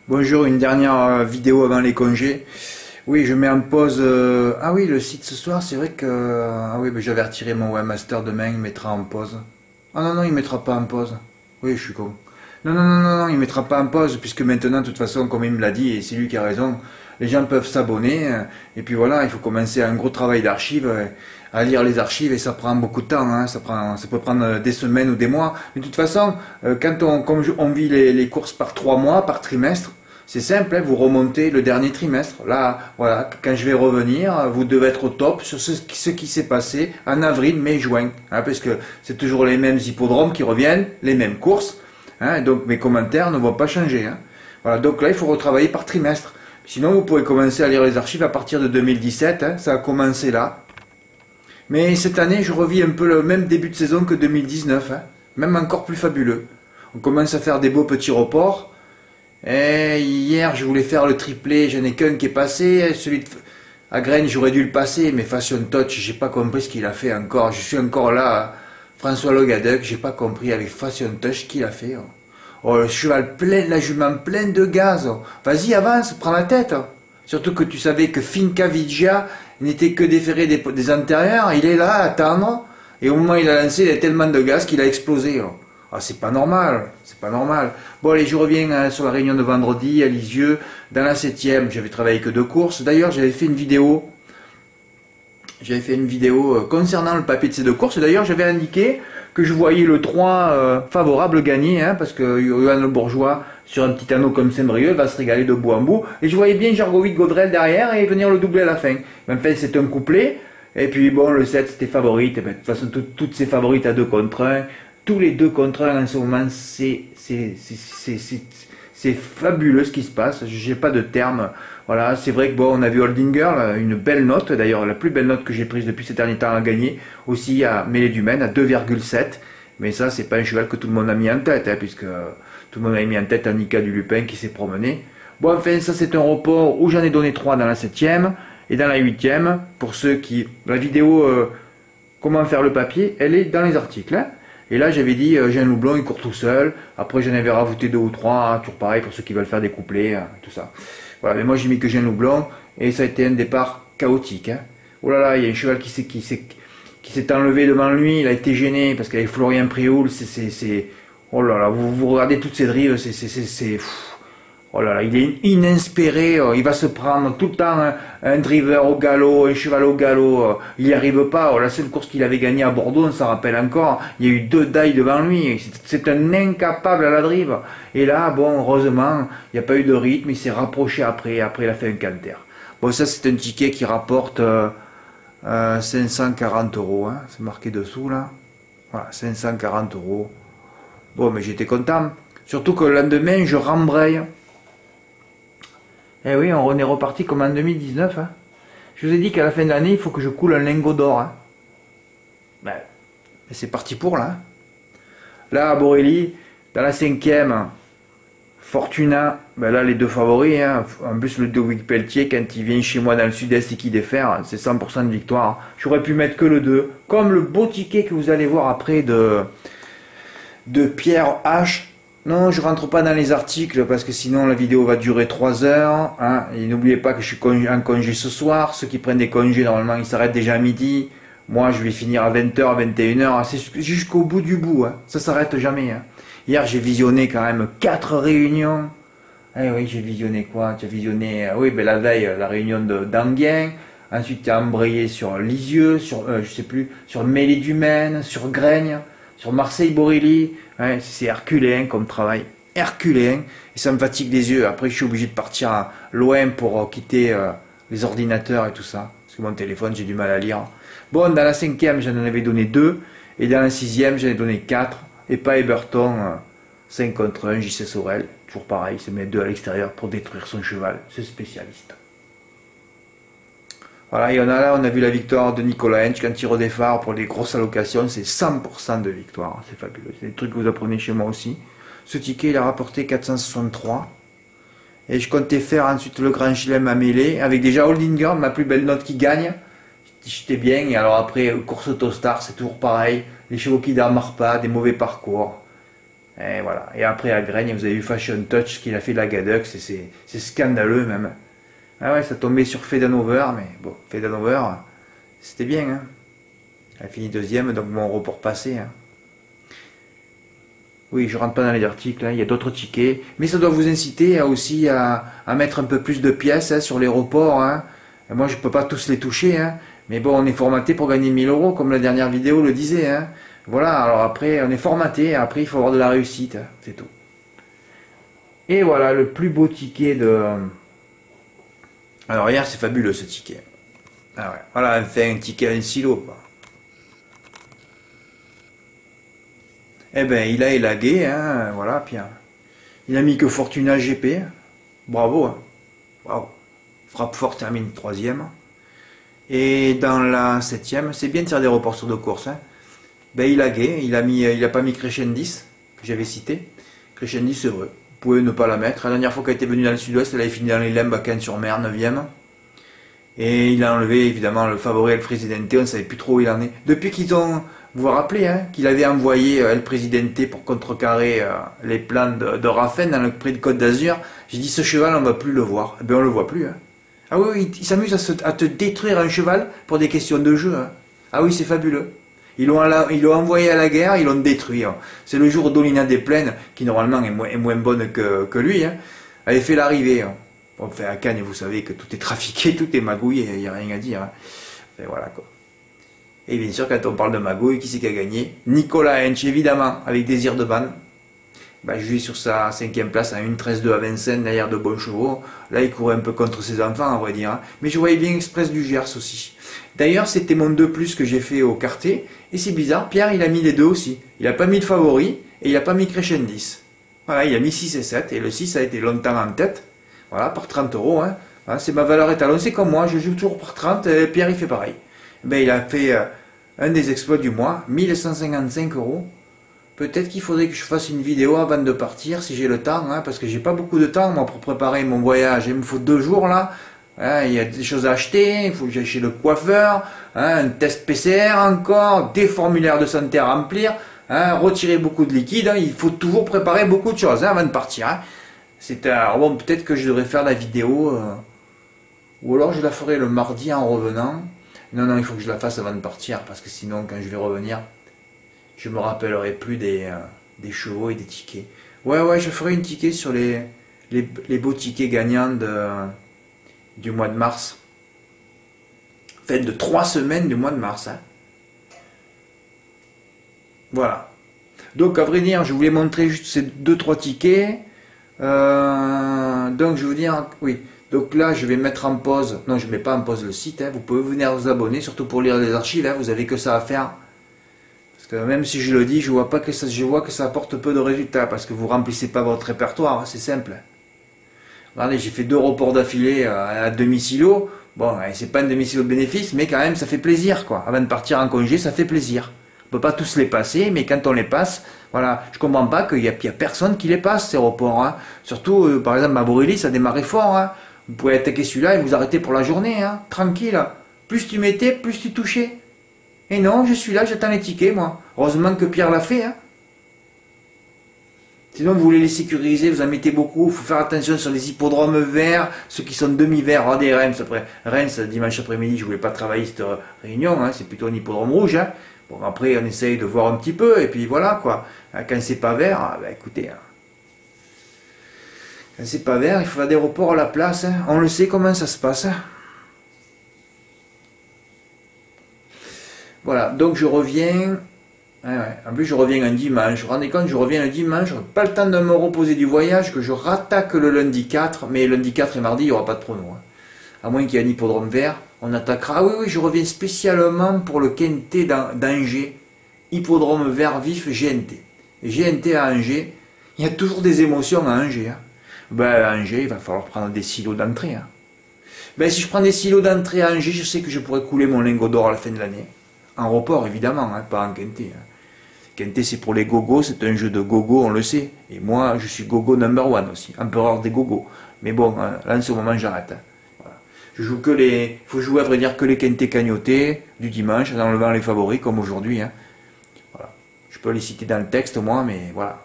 Bonjour, une dernière vidéo avant les congés. Oui, je mets en pause. Ah oui, le site ce soir, c'est vrai que. Ah oui, mais j'avais retiré mon webmaster demain, il mettra en pause. Ah non, non, il mettra pas en pause. Oui, je suis con. Non, non, non, non, non, il mettra pas en pause, puisque maintenant, de toute façon, comme il me l'a dit, et c'est lui qui a raison, les gens peuvent s'abonner, et puis voilà, il faut commencer un gros travail d'archives, à lire les archives, et ça prend beaucoup de temps, hein, ça peut prendre des semaines ou des mois. Mais de toute façon, quand on vit les courses par 3 mois, par trimestre, c'est simple, hein, vous remontez le dernier trimestre. Là, voilà, quand je vais revenir, vous devez être au top sur ce qui s'est passé en avril, mai, juin. Hein, parce que c'est toujours les mêmes hippodromes qui reviennent, les mêmes courses. Hein, donc mes commentaires ne vont pas changer. Hein. Voilà, donc là, il faut retravailler par trimestre. Sinon, vous pouvez commencer à lire les archives à partir de 2017. Hein, ça a commencé là. Mais cette année, je revis un peu le même début de saison que 2019. Hein, même encore plus fabuleux. On commence à faire des beaux petits reports. Et hier, je voulais faire le triplé, j'en ai qu'un qui est passé. Celui à Graines, j'aurais dû le passer, mais Fashion Touch, j'ai pas compris ce qu'il a fait encore. Je suis encore là, François Logadec, j'ai pas compris avec Fashion Touch ce qu'il a fait. Oh, le cheval plein, la jument pleine de gaz. Vas-y, avance, prends la tête. Surtout que tu savais que Finca Vigia n'était que déféré des antérieurs. Il est là à attendre. Et au moment où il a lancé, il y a tellement de gaz qu'il a explosé. Ah, c'est pas normal, c'est pas normal. Bon, allez, je reviens sur la réunion de vendredi à Lisieux, dans la 7e, j'avais travaillé que 2 courses. D'ailleurs, j'avais fait une vidéo concernant le papier de ces 2 courses. D'ailleurs, j'avais indiqué que je voyais le 3 favorable gagner, hein, parce que Johan Le Bourgeois, sur un petit anneau comme Saint-Brieuc, va se régaler de bout en bout. Et je voyais bien Jargovic Gaudrel derrière et venir le doubler à la fin. Mais enfin, c'est un couplet. Et puis bon, le 7, c'était favorite. Et ben, de toute façon, toutes ces favorites à 2 contre 1. Tous les 2 contre 1 en ce moment, c'est fabuleux ce qui se passe. J'ai pas de terme. Voilà, c'est vrai que bon, on a vu Holding Girl, une belle note, d'ailleurs la plus belle note que j'ai prise depuis ces derniers temps à gagner, aussi à Mêlée du Maine, à 2,7. Mais ça, c'est pas un cheval que tout le monde a mis en tête, hein, puisque tout le monde a mis en tête Annika du Lupin qui s'est promené. Bon, enfin, ça c'est un report où j'en ai donné 3 dans la 7e et dans la 8e. Pour ceux qui... La vidéo comment faire le papier, elle est dans les articles, hein. Et là, j'avais dit, Jean Loublon, il court tout seul. Après, j'en avais rajouté 2 ou 3, hein, toujours pareil pour ceux qui veulent faire des couplets, hein, tout ça. Voilà, mais moi, j'ai mis que Jean Loublon, et ça a été un départ chaotique. Hein. Oh là là, il y a un cheval qui s'est enlevé devant lui, il a été gêné, parce qu'avec Florian Préoul, oh là là, vous regardez toutes ces drives, oh là là, il est inespéré, il va se prendre tout le temps un driver au galop, un cheval au galop, il n'y arrive pas. La seule course qu'il avait gagnée à Bordeaux, on s'en rappelle encore, il y a eu 2 dailles devant lui, c'est un incapable à la drive. Et là, bon, heureusement, il n'y a pas eu de rythme, il s'est rapproché après il a fait un canter. Bon, ça c'est un ticket qui rapporte 540 €, hein. C'est marqué dessous là, voilà, 540 €. Bon, mais j'étais content, surtout que le lendemain, je rembraye. Eh oui, on est reparti comme en 2019. Hein. Je vous ai dit qu'à la fin de l'année, il faut que je coule un lingot d'or. Hein. Ben, c'est parti pour là. Là, à Borelli, dans la 5e, Fortuna, ben là, les 2 favoris. Hein. En plus, le Dowick Pelletier, quand il vient chez moi dans le sud-est et qu'il défère, c'est 100% de victoire. J'aurais pu mettre que le 2. Comme le beau ticket que vous allez voir après de Pierre H. Non, je rentre pas dans les articles parce que sinon la vidéo va durer 3 heures. Hein. Et n'oubliez pas que je suis en congé ce soir. Ceux qui prennent des congés, normalement, ils s'arrêtent déjà à midi. Moi, je vais finir à 20h, 21h. C'est jusqu'au bout du bout. Hein. Ça s'arrête jamais. Hein. Hier, j'ai visionné quand même 4 réunions. Eh oui, j'ai visionné quoi? Tu as visionné, oui, ben la veille, la réunion d'Anguien. Ensuite, tu as embrayé sur Lisieux, sur, je sais plus, sur Mêlée du Maine, sur Graigne. Sur Marseille-Borelli, hein, c'est herculéen comme travail, herculéen, et ça me fatigue les yeux. Après, je suis obligé de partir loin pour quitter les ordinateurs et tout ça, parce que mon téléphone, j'ai du mal à lire. Bon, dans la 5e, j'en avais donné 2, et dans la 6e, j'en ai donné 4, et pas Eberton, 5 contre 1, JC Sorel, toujours pareil, il se met 2 à l'extérieur pour détruire son cheval, c'est spécialiste. Voilà, et on a vu la victoire de Nicolas Hench quand il redéfare pour les grosses allocations, c'est 100% de victoire, c'est fabuleux. C'est des trucs que vous apprenez chez moi aussi. Ce ticket, il a rapporté 463. Et je comptais faire ensuite le Grand Chelem à Mêlée, avec déjà Holdinger, ma plus belle note qui gagne. J'étais bien, et alors après, course Autostar, c'est toujours pareil. Les chevaux qui ne démarrent pas, des mauvais parcours. Et voilà. Et après à Graigne, vous avez eu Fashion Touch qu'il a fait de la Gadux, c'est scandaleux même. Ah ouais, ça tombait sur Fedanover, mais bon, Fedanover, c'était bien. Hein. Elle a fini deuxième, donc mon report passé. Hein. Oui, je rentre pas dans les articles, hein, il y a d'autres tickets, mais ça doit vous inciter aussi à mettre un peu plus de pièces hein, sur les reports. Hein. Et moi, je peux pas tous les toucher, hein, mais bon, on est formaté pour gagner 1000 euros, comme la dernière vidéo le disait. Hein. Voilà, alors après, on est formaté, après, il faut avoir de la réussite, hein, c'est tout. Et voilà, le plus beau ticket de... Alors hier, c'est fabuleux ce ticket. Ah ouais, voilà, enfin, un ticket à un silo, quoi. Eh ben, il a élagué, hein, voilà, puis il a mis que Fortuna GP. Bravo, hein. Bravo. Frappfort termine troisième. Et dans la septième, c'est bien de faire des reports sur deux courses. Hein. Ben, il a gay, il a pas mis Crescendis, que j'avais cité. Crescendis, c'est vrai. Vous pouvez ne pas la mettre. La dernière fois qu'elle était venue dans le sud-ouest, elle avait fini dans les Limbes à Cannes-sur-Mer, 9e. Et il a enlevé évidemment le favori El Presidente, on ne savait plus trop où il en est. Depuis qu'ils ont, vous vous rappelez, hein, qu'il avait envoyé El Presidente pour contrecarrer les plans de Raffen dans le prix de Côte d'Azur, j'ai dit ce cheval on ne va plus le voir. Eh bien on le voit plus. Hein. Ah oui, il s'amuse à te détruire un cheval pour des questions de jeu. Hein. Ah oui, c'est fabuleux. Ils l'ont envoyé à la guerre, ils l'ont détruit. Hein. C'est le jour d'Olina des Plaines, qui normalement est moins bonne que lui, hein, avait fait l'arrivée. Hein. Bon, enfin, à Cannes, vous savez que tout est trafiqué, tout est magouillé, il n'y a rien à dire. Hein. Et voilà quoi. Et bien sûr, quand on parle de magouille, qui c'est qui a gagné? Nicolas Hench, évidemment, avec Désir de Ban. Bah, je suis sur sa 5e place à 1,13,2 à Vincennes, derrière de bons chevaux. Là, il courait un peu contre ses enfants, on va dire. Hein. Mais je voyais bien Express du Gers aussi. D'ailleurs, c'était mon 2+ que j'ai fait au quartier. Et c'est bizarre, Pierre, il a mis les deux aussi. Il n'a pas mis de favori et il n'a pas mis Crescendis. Voilà, il a mis 6 et 7. Et le 6 a été longtemps en tête. Voilà, par 30 euros. Hein. Voilà, c'est ma valeur étalon. C'est comme moi, je joue toujours par 30. Et Pierre, il fait pareil. Ben, il a fait un des exploits du mois, 1155 euros. Peut-être qu'il faudrait que je fasse une vidéo avant de partir, si j'ai le temps, hein, parce que j'ai pas beaucoup de temps, moi, pour préparer mon voyage. Il me faut 2 jours, là. Hein, il y a des choses à acheter, il faut que j'aille chez le coiffeur, hein, un test PCR encore, des formulaires de santé à remplir, hein, retirer beaucoup de liquide. Hein, il faut toujours préparer beaucoup de choses hein, avant de partir. Hein. Bon, peut-être que je devrais faire la vidéo, ou alors je la ferai le mardi en revenant. Non, il faut que je la fasse avant de partir, parce que sinon, quand je vais revenir, je me rappellerai plus des chevaux et des tickets. Ouais, je ferai une ticket sur les beaux tickets gagnants du mois de mars. Enfin, de 3 semaines du mois de mars. Hein. Voilà. Donc, à vrai dire, je voulais montrer juste ces 2-3 tickets. Donc, je vais vous dire, oui. Donc là, je vais mettre en pause. Non, je ne mets pas en pause le site. Hein. Vous pouvez venir vous abonner, surtout pour lire les archives. Hein. Vous n'avez que ça à faire. Parce que même si je le dis, je vois que ça apporte peu de résultats. Parce que vous ne remplissez pas votre répertoire. Hein. C'est simple. Regardez, j'ai fait 2 reports d'affilée à demi-silo. Bon, c'est pas un demi-silo de bénéfice, mais quand même, ça fait plaisir, quoi. Avant de partir en congé, ça fait plaisir. On peut pas tous les passer, mais quand on les passe, voilà, je comprends pas qu'il y a personne qui les passe, ces reports. Hein. Surtout, par exemple, ma Borély, ça démarrait fort. Hein. Vous pouvez attaquer celui-là et vous arrêter pour la journée, hein. Tranquille. Plus tu mettais, plus tu touchais. Et non, je suis là, j'attends les tickets, moi. Heureusement que Pierre l'a fait, hein. Sinon, vous voulez les sécuriser, vous en mettez beaucoup. Il faut faire attention sur les hippodromes verts, ceux qui sont demi-verts. Regardez Reims, Reims, dimanche après-midi, je voulais pas travailler cette réunion, hein, c'est plutôt un hippodrome rouge. Hein. Bon, après, on essaye de voir un petit peu, et puis voilà, quoi. Quand c'est pas vert, ben, écoutez, hein. Quand c'est pas vert, il faut faire des reports à la place. Hein. On le sait comment ça se passe. Hein. Voilà, donc je reviens... Ouais. En plus, je reviens un dimanche. Vous vous rendez compte, je reviens un dimanche. Je n'aurai pas le temps de me reposer du voyage, que je rattaque le lundi 4. Mais lundi 4 et mardi, il n'y aura pas de prono. Hein. À moins qu'il y ait un hippodrome vert, on attaquera. Ah oui, je reviens spécialement pour le Quintet d'Angers. Hippodrome vert vif GNT. GNT à Angers. Il y a toujours des émotions à Angers. Hein. Ben, à Angers, il va falloir prendre des silos d'entrée. Hein. Ben, si je prends des silos d'entrée à Angers, je sais que je pourrais couler mon lingot d'or à la fin de l'année. En report, évidemment, hein, pas en Quintet. Hein. Quintet, c'est pour les gogos, c'est un jeu de gogo, on le sait. Et moi, je suis gogo number 1 aussi, empereur des gogos. Mais bon, là, en ce moment, j'arrête. Hein. Voilà. Je joue que il faut jouer, à vrai dire, que les quintés cagnotés du dimanche, en enlevant les favoris, comme aujourd'hui. Hein. Voilà. Je peux les citer dans le texte, moi, mais voilà.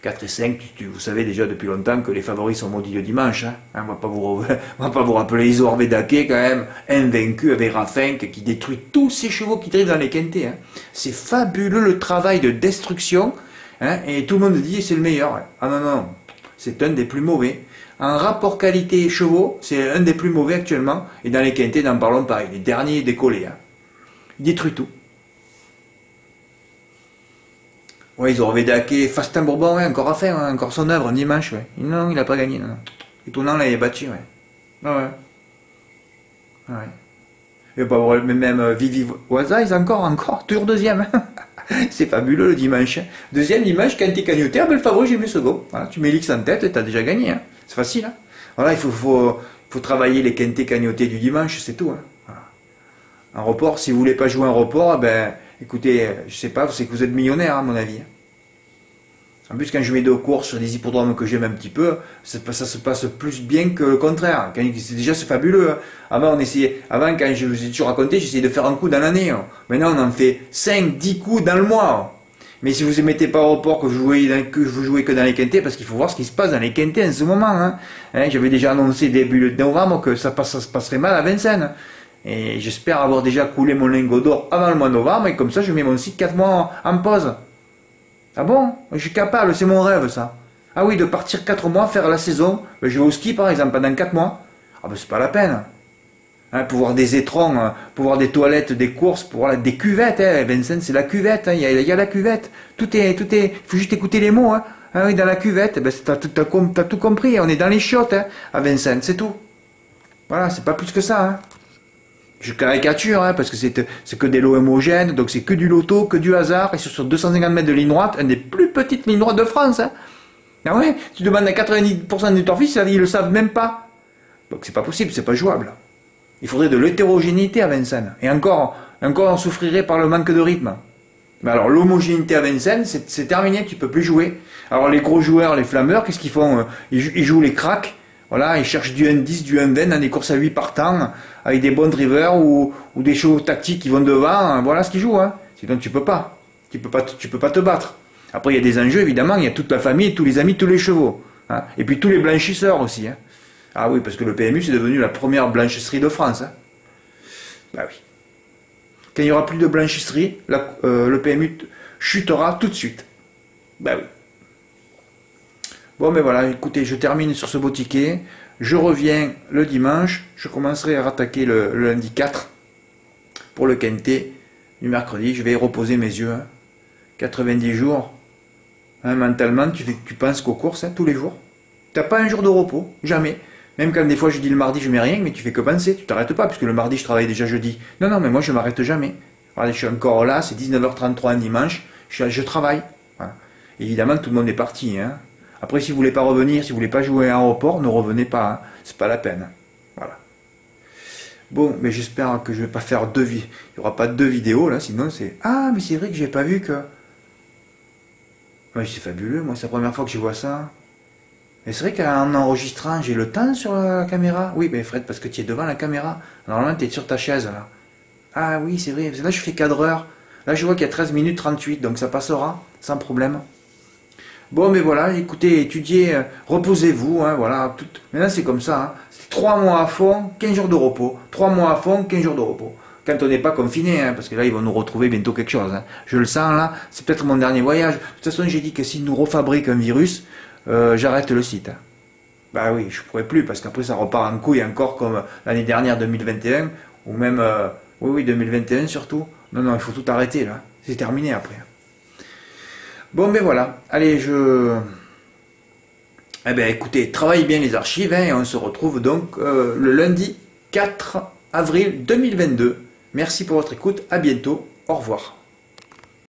4 et 5, vous savez déjà depuis longtemps que les favoris sont maudits le dimanche. Hein. On va pas vous, on va pas vous rappeler Isor Vedake quand même, invaincu avec Rafink qui détruit tous ces chevaux qui drivent dans les quintés. Hein. C'est fabuleux le travail de destruction. Hein, et tout le monde dit c'est le meilleur. Hein. Ah non, non, c'est un des plus mauvais. En rapport qualité chevaux, c'est un des plus mauvais actuellement. Et dans les quintés, n'en parlons pas. Les derniers décollés. Hein. Il détruit tout. Ouais, ils ont Vedake, Fastin Bourbon, ouais, encore à faire, hein, encore son œuvre, dimanche, ouais. Non, il n'a pas gagné, non, non. Étonnant, là, il est battu, ouais. Ah ouais. Ah ouais. Et pas même Vivi Waza, ils encore, toujours deuxième. C'est fabuleux le dimanche. Deuxième dimanche, quand t'es cagnoté, bel favori, j'ai mis second. Voilà, tu mets l'X en tête et t'as déjà gagné, hein. C'est facile, hein. Voilà, il faut travailler les quintés cagnotés du dimanche, c'est tout, hein. Voilà. Un report, si vous voulez pas jouer un report, ben, écoutez, je sais pas, c'est que vous êtes millionnaire, à mon avis. En plus, quand je mets deux courses sur des hippodromes que j'aime un petit peu, ça se passe plus bien que le contraire. Déjà, c'est fabuleux. Avant, quand je vous ai toujours raconté, j'essayais de faire un coup dans l'année. Maintenant, on en fait 5, 10 coups dans le mois. Mais si vous ne mettez pas au report, que vous jouez que dans les quintés, parce qu'il faut voir ce qui se passe dans les quintés en ce moment. J'avais déjà annoncé début de novembre que ça se passerait mal à Vincennes. Et j'espère avoir déjà coulé mon lingot d'or avant le mois de novembre, et comme ça, je mets mon site 4 mois en pause. Ah bon? Je suis capable, c'est mon rêve ça. Ah oui, de partir 4 mois, faire la saison. Je vais au ski par exemple pendant 4 mois. Ah ben c'est pas la peine. Hein, pour voir des étrons, pour voir des toilettes, des courses, pour voir des cuvettes. Hein. Vincennes c'est la cuvette, hein. Il y a la cuvette. Tout est, il faut juste écouter les mots. Hein. Ah oui, dans la cuvette, ben, t'as tout compris. On est dans les chiottes hein, à Vincennes, c'est tout. Voilà, c'est pas plus que ça. Hein. Je caricature, hein, parce que c'est que des lots homogènes, donc c'est que du loto, que du hasard, et sur 250 mètres de ligne droite, une des plus petites lignes droites de France. Hein. Ah ouais, tu demandes à 90% de ton fils, ils le savent même pas. Donc c'est pas possible, c'est pas jouable. Il faudrait de l'hétérogénéité à Vincennes. Et encore on souffrirait par le manque de rythme. Mais alors l'homogénéité à Vincennes, c'est terminé, tu peux plus jouer. Alors les gros joueurs, les flammeurs, qu'est-ce qu'ils font? Ils jouent les cracks. Voilà, ils cherchent du 1-10, du 1-20 dans des courses à 8 partants, avec des bons drivers ou des chevaux tactiques qui vont devant. Voilà ce qu'ils jouent. Hein. Sinon tu peux pas. Tu peux pas te battre. Après il y a des enjeux évidemment, il y a toute la famille, tous les amis, tous les chevaux. Hein. Et puis tous les blanchisseurs aussi. Hein. Ah oui, parce que le PMU c'est devenu la première blanchisserie de France. Hein. Bah oui. Quand il n'y aura plus de blanchisserie, le PMU chutera tout de suite. Bah oui. Bon, mais voilà, écoutez, je termine sur ce beau ticket. Je reviens le dimanche. Je commencerai à rattaquer le lundi 4 pour le quintet du mercredi. Je vais reposer mes yeux. Hein. 90 jours. Hein, mentalement, tu penses qu'aux courses, hein, tous les jours. Tu n'as pas un jour de repos. Jamais. Même quand des fois je dis le mardi, je mets rien, mais tu fais que penser. Tu t'arrêtes pas, puisque le mardi, je travaille déjà jeudi. Non, non, mais moi, je m'arrête jamais. Regardez, je suis encore là. C'est 19h33 un dimanche. Je travaille. Voilà. Évidemment, tout le monde est parti. Hein. Après, si vous voulez pas revenir, si vous voulez pas jouer en report, ne revenez pas. Hein. C'est pas la peine. Voilà. Bon, mais j'espère que je vais pas faire il y aura pas 2 vidéos là, sinon c'est... Ah, mais c'est vrai que j'ai pas vu que... Ouais, c'est fabuleux, moi c'est la première fois que je vois ça. Et c'est vrai qu'en enregistrant, j'ai le temps sur la caméra. Oui, ben Fred, parce que tu es devant la caméra. Normalement, tu es sur ta chaise là. Ah oui, c'est vrai. Là, je fais cadreur. Là, je vois qu'il y a 13 minutes 38, donc ça passera sans problème. Bon, mais voilà, écoutez, étudiez, reposez-vous, hein, voilà. Maintenant, c'est comme ça. Hein. C'est 3 mois à fond, 15 jours de repos. 3 mois à fond, 15 jours de repos. Quand on n'est pas confiné, hein, parce que là, ils vont nous retrouver bientôt quelque chose. Hein. Je le sens, là. C'est peut-être mon dernier voyage. De toute façon, j'ai dit que s'ils nous refabriquent un virus, j'arrête le site. Hein. Bah oui, je pourrais plus, parce qu'après, ça repart en couille encore comme l'année dernière, 2021, ou même, oui, 2021 surtout. Non, non, il faut tout arrêter, là. C'est terminé après. Bon, ben voilà. Allez, Eh ben, écoutez, travaillez bien les archives, hein, et on se retrouve donc le lundi 4 avril 2022. Merci pour votre écoute, à bientôt, au revoir.